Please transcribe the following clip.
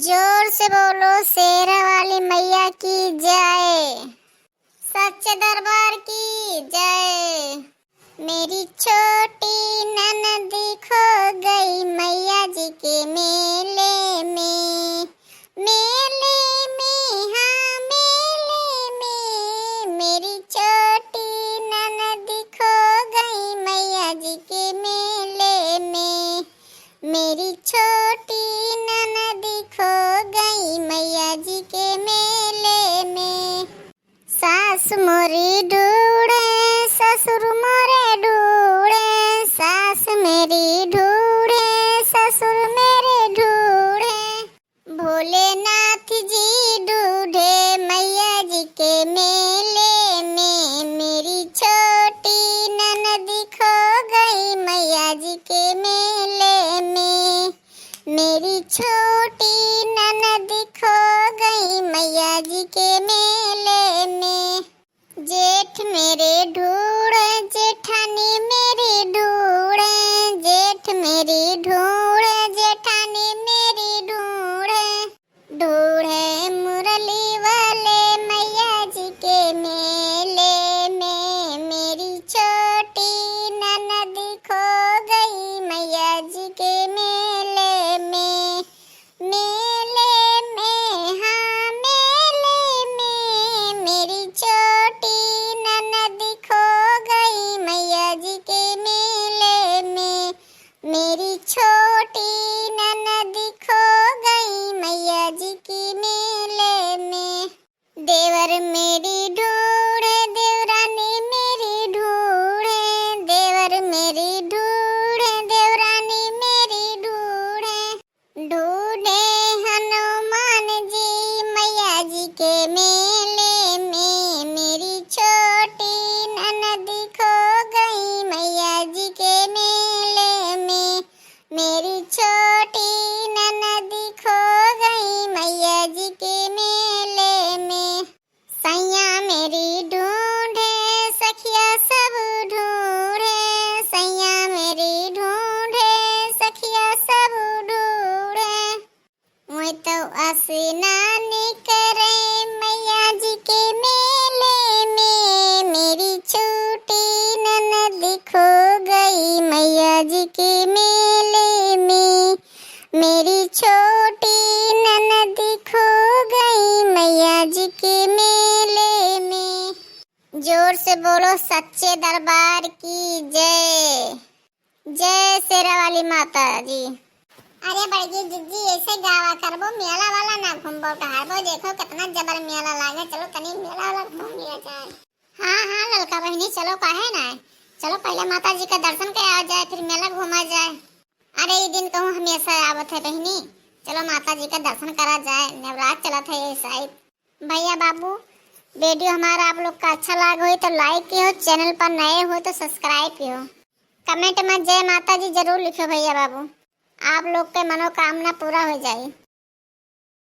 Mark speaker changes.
Speaker 1: जोर से बोलो शेरा वाली मैया की जय। सच्चे दरबार की जय। मेरी छोटी ननद खो गई मैया जी के मेले में। मेले में हाँ मेले में मेरी छोटी ननद खो गई मैया जी के मेले में। मेरी छोटी ननद खो गई मैया जी के मेले में। सास मोरी ढूंढे ससुर मोरे ढूंढे। सास मेरी ढूंढे ससुर मेरे ढूंढे। भोलेनाथ जी ढूंढे मैया जी के मेले में। मेरी छोटी ननद खो गई मैया जी के मेले में। मेरी छोटी ननद खो गई मैया जी के मेले में। जेठ मेरे ढूंढे जेठानी मेरी ढूंढे। जेठ मेरी ढूंढे जेठानी मेरी ढूंढे। ढूंढे मुरली वाले मैया जी के मेले में। मेरी छोटी ननद खो गई मैया जी के मेले में। मेले में हाँ मेले में मेरी छोटी ननद खो गई मैया जी के मेले में। मेरी छोटी ननद खो गई मैया जी के मेले में। देवर मेरी ढूंढे देवरानी मेरी ढूंढे। देवर मेरी ढूंढे देवरानी मेरी ढूंढे। ढूंढे हनुमान जी मैया जी के मेले में। मेरी छोटी ननद खो गई मैया जी के मेले में। मेरी छोटी ननद खो गई मैया जी के मेले में। सैया मेरी ढूंढे सखिया सब ढूंढे। सैया मेरी ढूंढे सखिया सब ढूंढे। मैं तो स्नान करे मैया जी के मेले में। मेरी छोटी ननद खो गई मैया जी के मेले में। मेरी छोटी ननद खो गई मैया जी के मेले में। जोर से बोलो सच्चे दरबार की जय। जय शेरा वाली माता जी। अरे बड़गी जिज्जी ऐसे गावा करबो मेला वाला ना घूमबो टहरबो। देखो कितना जबर मेला लागे। चलो तनी मेला वाला घूम लिया जाए। हाँ ललका बहनी चलो काहे ना। चलो पहले माता जी का दर्शन कर आ जाए फिर मेला घूमा जाए। अरे ये दिन कहूँ हमेशा आवत है बहनी। चलो माता जी का दर्शन करा जाए। नवरात्र चला था ये शायद। भैया बाबू वीडियो हमारा आप लोग का अच्छा लगा हो तो लाइक कियो। चैनल पर नए हो तो सब्सक्राइब कियो। कमेंट में जय माता जी जरूर लिखो भैया बाबू। आप लोग के मनोकामना पूरा हो जाए।